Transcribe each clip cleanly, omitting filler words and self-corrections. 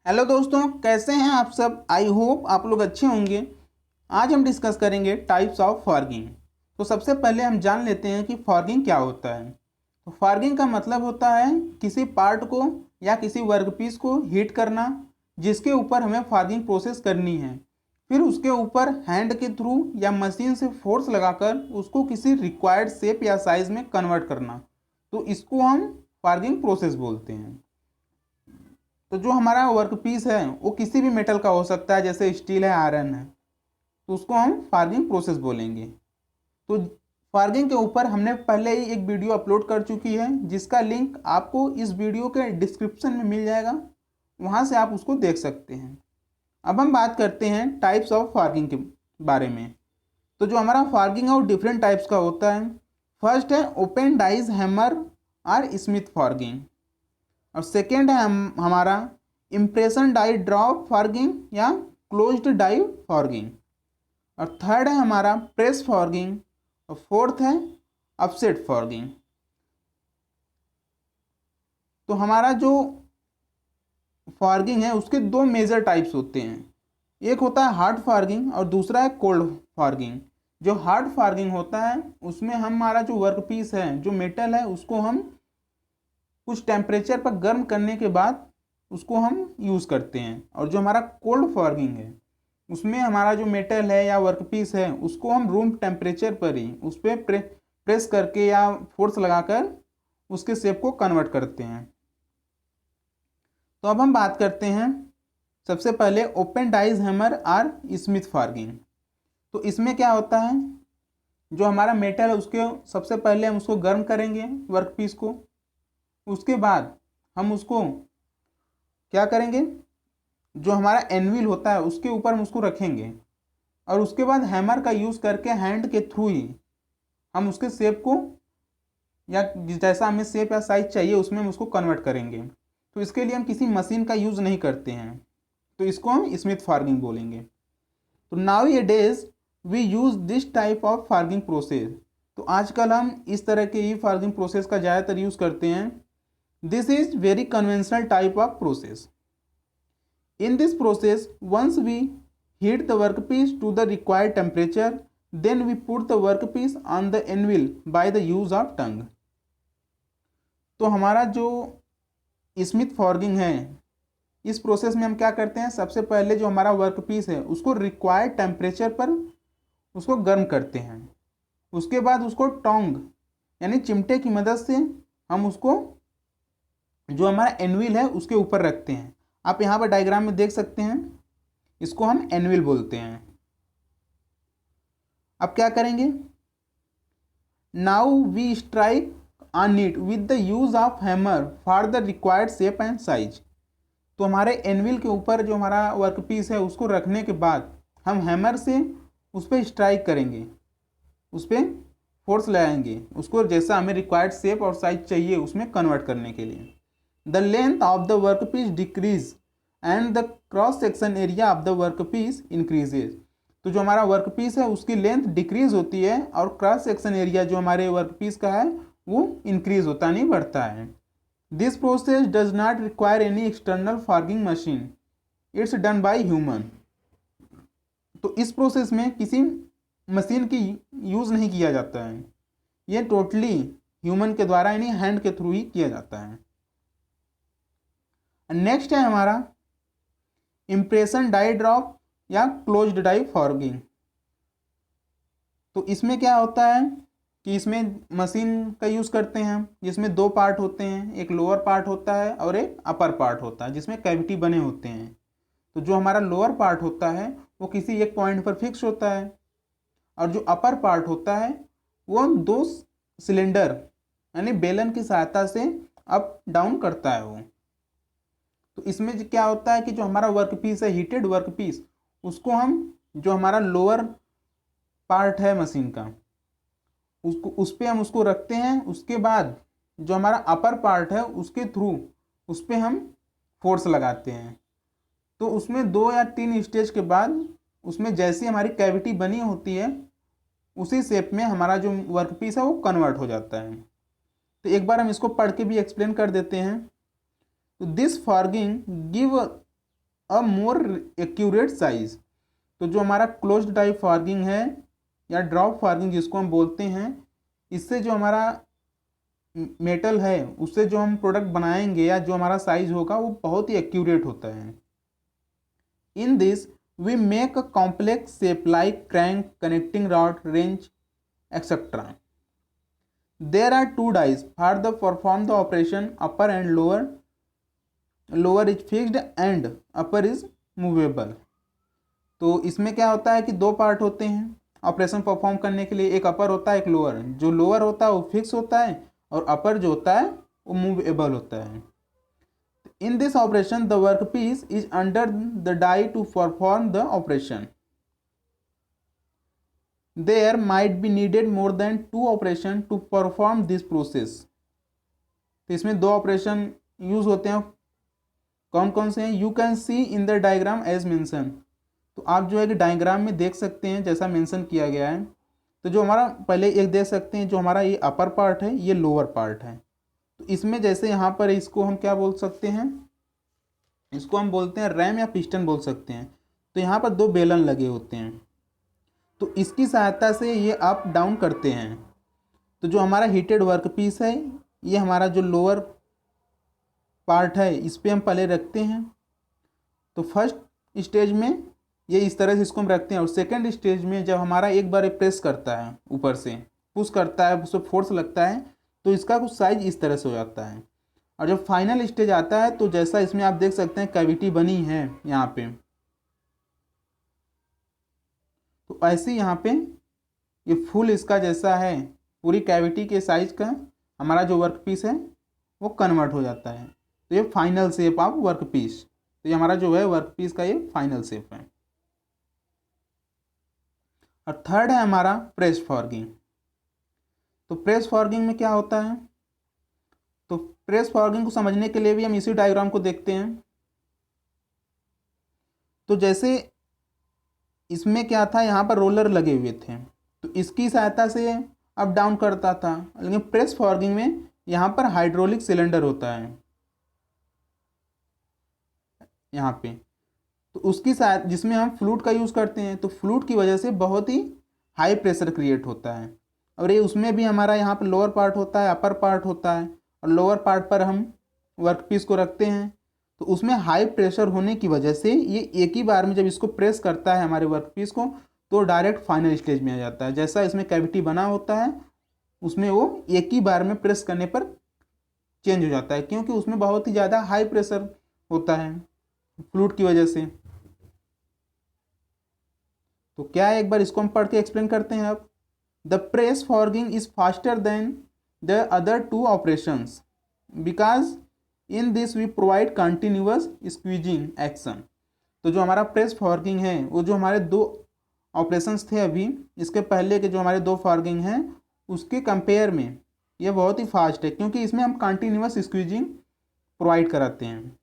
Hello दोस्तों, कैसे हैं आप सब। आई होप आप लोग अच्छे होंगे। आज हम डिस्कस करेंगे टाइप्स ऑफ फॉर्गिंग। तो सबसे पहले हम जान लेते हैं कि फॉर्गिंग क्या होता है। तो फॉर्गिंग का मतलब होता है किसी पार्ट को या किसी वर्कपीस को हीट करना, जिसके ऊपर हमें फॉर्गिंग प्रोसेस करनी है। फिर उसके ऊपर हैंड के थ्रू या मशीन से फोर्स लगाकर उसको किसी रिक्वायर्ड शेप या साइज में कन्वर्ट करना, तो इसको हम फॉर्गिंग प्रोसेस बोलते हैं। तो जो हमारा वर्क पीस है वो किसी भी मेटल का हो सकता है, जैसे स्टील है, आयरन है, तो उसको हम फार्गिंग प्रोसेस बोलेंगे। तो फार्गिंग के ऊपर हमने पहले ही एक वीडियो अपलोड कर चुकी है, जिसका लिंक आपको इस वीडियो के डिस्क्रिप्शन में मिल जाएगा, वहाँ से आप उसको देख सकते हैं। अब हम बात करते हैं टाइप्स ऑफ फार्गिंग के बारे में। तो जो हमारा फार्गिंग है वो डिफरेंट टाइप्स का होता है। फर्स्ट है ओपन डाइज हैमर और स्मिथ फार्गिंग, और सेकेंड है हमारा इम्प्रेशन डाई ड्रॉप फॉर्गिंग या क्लोज्ड डाई फॉर्गिंग, और थर्ड है हमारा प्रेस फॉर्गिंग, और फोर्थ है अपसेट फॉर्गिंग। तो हमारा जो फॉर्गिंग है उसके दो मेजर टाइप्स होते हैं। एक होता है हार्ड फॉर्गिंग और दूसरा है कोल्ड फॉर्गिंग। जो हार्ड फॉर्गिंग होता है उसमें हमारा जो वर्कपीस है, जो मेटल है, उसको हम कुछ टेम्परेचर पर गर्म करने के बाद उसको हम यूज़ करते हैं। और जो हमारा कोल्ड फॉर्गिंग है उसमें हमारा जो मेटल है या वर्कपीस है उसको हम रूम टेम्परेचर पर ही उस पर प्रेस करके या फोर्स लगाकर उसके शेप को कन्वर्ट करते हैं। तो अब हम बात करते हैं सबसे पहले ओपन डाइज हैमर और स्मिथ फॉर्गिंग। तो इसमें क्या होता है, जो हमारा मेटल है उसके सबसे पहले हम उसको गर्म करेंगे वर्कपीस को। उसके बाद हम उसको क्या करेंगे, जो हमारा एनविल होता है उसके ऊपर हम उसको रखेंगे, और उसके बाद हैमर का यूज़ करके हैंड के थ्रू ही हम उसके शेप को या जैसा हमें शेप या साइज चाहिए उसमें हम उसको कन्वर्ट करेंगे। तो इसके लिए हम किसी मशीन का यूज़ नहीं करते हैं, तो इसको हम स्मिथ फार्गिंग बोलेंगे। तो नाउ ये days we use this type of forging process. तो आजकल हम इस तरह के ही फार्गिंग प्रोसेस का ज़्यादातर यूज़ करते हैं। This is very conventional type of process. In this process, once we heat the workpiece to the required temperature, then we put the workpiece on the anvil by the use of tongue. तो हमारा जो Smith फॉर्गिंग है, इस process में हम क्या करते हैं, सबसे पहले जो हमारा वर्कपीस है उसको रिक्वायर्ड टेम्परेचर पर उसको गर्म करते हैं। उसके बाद उसको टोंग यानी चिमटे की मदद से हम उसको जो हमारा एनविल है उसके ऊपर रखते हैं। आप यहाँ पर डायग्राम में देख सकते हैं, इसको हम एनविल बोलते हैं। अब क्या करेंगे, now we strike on it with the use of hammer for the required shape and size. तो हमारे एनविल के ऊपर जो हमारा वर्कपीस है उसको रखने के बाद हम हैमर से उस पर स्ट्राइक करेंगे, उस पर फोर्स लगाएंगे, उसको जैसा हमें रिक्वायर्ड शेप और साइज चाहिए उसमें कन्वर्ट करने के लिए। The length of the workpiece decrease and the cross section area of the workpiece increases। तो जो हमारा वर्कपीस है उसकी लेंथ डिक्रीज होती है और क्रॉस सेक्शन एरिया जो हमारे वर्कपीस का है वो इंक्रीज होता नहीं बढ़ता है। This process does not require any external forging machine, it's done by human. तो इस प्रोसेस में किसी मशीन की यूज़ नहीं किया जाता है, ये टोटली ह्यूमन के द्वारा यानी हैंड के थ्रू ही किया जाता है। नेक्स्ट है हमारा इम्प्रेशन डाई ड्रॉप या क्लोज्ड डाई फॉर्गिंग। तो इसमें क्या होता है कि इसमें मशीन का यूज़ करते हैं, जिसमें दो पार्ट होते हैं, एक लोअर पार्ट होता है और एक अपर पार्ट होता है, जिसमें कैविटी बने होते हैं। तो जो हमारा लोअर पार्ट होता है वो किसी एक पॉइंट पर फिक्स होता है, और जो अपर पार्ट होता है वो दो सिलेंडर यानी बेलन की सहायता से अप डाउन करता है वो। तो इसमें क्या होता है कि जो हमारा वर्कपीस है, हीटेड वर्कपीस, उसको हम जो हमारा लोअर पार्ट है मशीन का उसको उस पर हम उसको रखते हैं। उसके बाद जो हमारा अपर पार्ट है उसके थ्रू उस पर हम फोर्स लगाते हैं। तो उसमें 2 या 3 स्टेज के बाद उसमें जैसी हमारी कैविटी बनी होती है उसी शेप में हमारा जो वर्कपीस है वो कन्वर्ट हो जाता है। तो एक बार हम इसको पढ़ के भी एक्सप्लेन कर देते हैं। तो this forging give a more accurate size. तो जो हमारा क्लोज्ड डाई फॉर्गिंग है या ड्रॉप फॉर्गिंग जिसको हम बोलते हैं, इससे जो हमारा मेटल है उससे जो हम प्रोडक्ट बनाएंगे या जो हमारा साइज होगा वो बहुत ही एक्यूरेट होता है। In this we make a complex shape like crank, connecting rod, wrench etcetera. There are two dies for the perform the operation, upper and lower. Lower is fixed and upper is movable. तो इसमें क्या होता है कि दो part होते हैं operation perform करने के लिए, एक अपर होता है एक लोअर। जो लोअर होता है वो फिक्स होता है और अपर जो होता है वो मूवेबल होता है। In this operation the work piece is under the die to perform the operation. There might be needed more than two operation to perform this process. तो इसमें दो ऑपरेशन यूज होते हैं, कौन कौन से हैं? You can see in the diagram as mention. तो आप जो है कि डायग्राम में देख सकते हैं जैसा मेंशन किया गया है। तो जो हमारा पहले एक देख सकते हैं, जो हमारा ये अपर पार्ट है ये लोअर पार्ट है। तो इसमें जैसे यहाँ पर इसको हम क्या बोल सकते हैं, इसको हम बोलते हैं रैम या पिस्टन बोल सकते हैं। तो यहाँ पर दो बेलन लगे होते हैं, तो इसकी सहायता से ये अप डाउन करते हैं। तो जो हमारा हीटेड वर्क पीस है ये हमारा जो लोअर पार्ट है इस पर हम पहले रखते हैं। तो फर्स्ट स्टेज में ये इस तरह से इसको हम रखते हैं, और सेकंड स्टेज में जब हमारा एक बार प्रेस करता है, ऊपर से पुश करता है, उस पर फोर्स लगता है, तो इसका कुछ साइज इस तरह से हो जाता है। और जब फाइनल स्टेज आता है तो जैसा इसमें आप देख सकते हैं कैविटी बनी है यहाँ पे, तो ऐसे यहाँ पे ये फुल इसका जैसा है, पूरी कैविटी के साइज का हमारा जो वर्क पीस है वो कन्वर्ट हो जाता है। तो ये final shape of work piece, तो ये हमारा जो है वर्क पीस का ये फाइनल शेप है। और थर्ड है हमारा प्रेस फॉर्गिंग। तो प्रेस फॉर्गिंग में क्या होता है, तो प्रेस फॉर्गिंग को समझने के लिए भी हम इसी डायग्राम को देखते हैं। तो जैसे इसमें क्या था, यहाँ पर रोलर लगे हुए थे, तो इसकी सहायता से अप डाउन करता था। लेकिन प्रेस फॉर्गिंग में यहाँ पर हाइड्रोलिक सिलेंडर होता है यहाँ पे, तो उसकी सहायता जिसमें हम फ्लूइड का यूज़ करते हैं, तो फ्लूइड की वजह से बहुत ही हाई प्रेशर क्रिएट होता है। और ये उसमें भी हमारा यहाँ पर लोअर पार्ट होता है, अपर पार्ट होता है, और लोअर पार्ट पर हम वर्क पीस को रखते हैं। तो उसमें हाई प्रेशर होने की वजह से ये एक ही बार में जब इसको प्रेस करता है हमारे वर्क पीस को, तो डायरेक्ट फाइनल स्टेज में आ जाता है। जैसा इसमें कैविटी बना होता है उसमें वो एक ही बार में प्रेस करने पर चेंज हो जाता है, क्योंकि उसमें बहुत ही ज़्यादा हाई प्रेशर होता है फ्लूइड की वजह से। तो क्या है, एक बार इसको हम पढ़ के एक्सप्लेन करते हैं। अब the press forging is faster than the other two operations because in this we provide continuous squeezing action. तो जो हमारा प्रेस फॉर्गिंग है वो जो हमारे दो ऑपरेशंस थे अभी इसके पहले के जो हमारे दो फॉर्गिंग हैं उसके कंपेयर में ये बहुत ही फास्ट है, क्योंकि इसमें हम कंटिन्यूअस स्क्वीजिंग प्रोवाइड कराते हैं।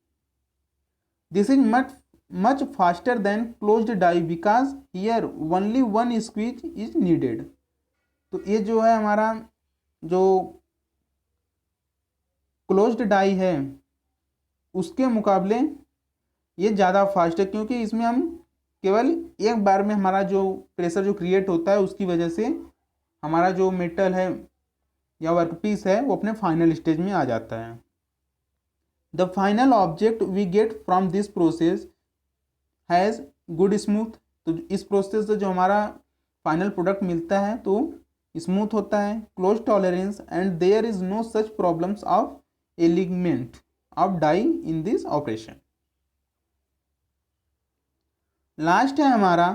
This is much faster than closed die because here only one squeeze is needed. तो ये जो है हमारा जो क्लोज्ड डाई है उसके मुकाबले ये ज़्यादा फास्ट है, क्योंकि इसमें हम केवल एक बार में हमारा जो प्रेशर जो क्रिएट होता है उसकी वजह से हमारा जो मेटल है या वर्कपीस है वो अपने फाइनल स्टेज में आ जाता है। The final object we get from this process has good smooth. तो इस प्रोसेस से जो हमारा फाइनल प्रोडक्ट मिलता है तो स्मूथ होता है, close tolerance, and there is no such problems of alignment of die in this operation. Last है हमारा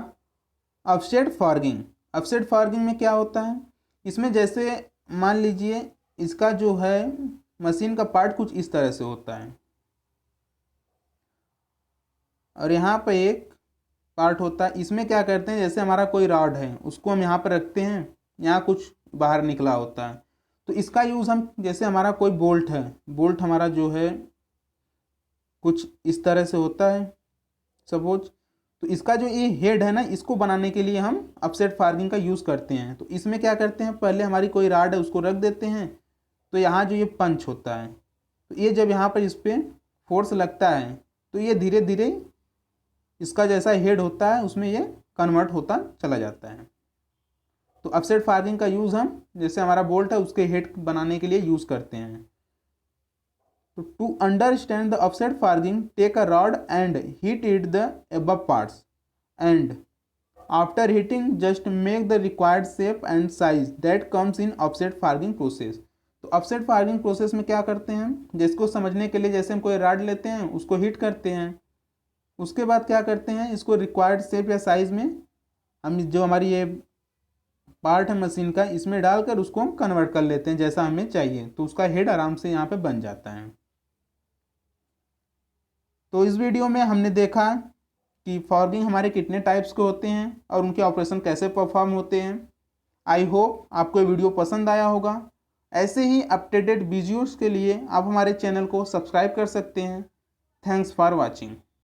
ऑफसेट फॉर्गिंग। ऑफसेट फॉर्गिंग में क्या होता है, इसमें जैसे मान लीजिए इसका जो है मशीन का पार्ट कुछ इस तरह से होता है और यहाँ पे एक पार्ट होता है। इसमें क्या करते हैं, जैसे हमारा कोई रॉड है उसको हम यहाँ पर रखते हैं, यहाँ कुछ बाहर निकला होता है, तो इसका यूज़ हम जैसे हमारा कोई बोल्ट है, बोल्ट हमारा जो है कुछ इस तरह से होता है सपोज, तो इसका जो ये हेड है ना इसको बनाने के लिए हम ऑफसेट फॉर्गिंग का यूज़ करते हैं। तो इसमें क्या करते हैं, पहले हमारी कोई रॉड है उसको रख देते हैं, तो यहाँ जो ये पंच होता है तो ये जब यहाँ पर इस पर फोर्स लगता है तो ये धीरे धीरे इसका जैसा हेड होता है उसमें ये कन्वर्ट होता चला जाता है। तो ऑफसेट फार्गिंग का यूज़ हम जैसे हमारा बोल्ट है उसके हेड बनाने के लिए यूज़ करते हैं। तो to understand the offset forging, take a rod and heat it the above parts and after heating just make the required shape and size that comes in offset forging process. तो offset forging process में क्या करते हैं हम, जिसको समझने के लिए जैसे हम कोई रॉड लेते हैं उसको हीट करते हैं, उसके बाद क्या करते हैं इसको रिक्वायर्ड शेप या साइज में हम जो हमारी ये पार्ट है मशीन का इसमें डालकर उसको हम कन्वर्ट कर लेते हैं जैसा हमें चाहिए, तो उसका हेड आराम से यहाँ पे बन जाता है। तो इस वीडियो में हमने देखा कि फॉर्गिंग हमारे कितने टाइप्स के होते हैं और उनके ऑपरेशन कैसे परफॉर्म होते हैं। आई होप आपको ये वीडियो पसंद आया होगा। ऐसे ही अपडेटेड वीडियोस के लिए आप हमारे चैनल को सब्सक्राइब कर सकते हैं। Thanks for watching.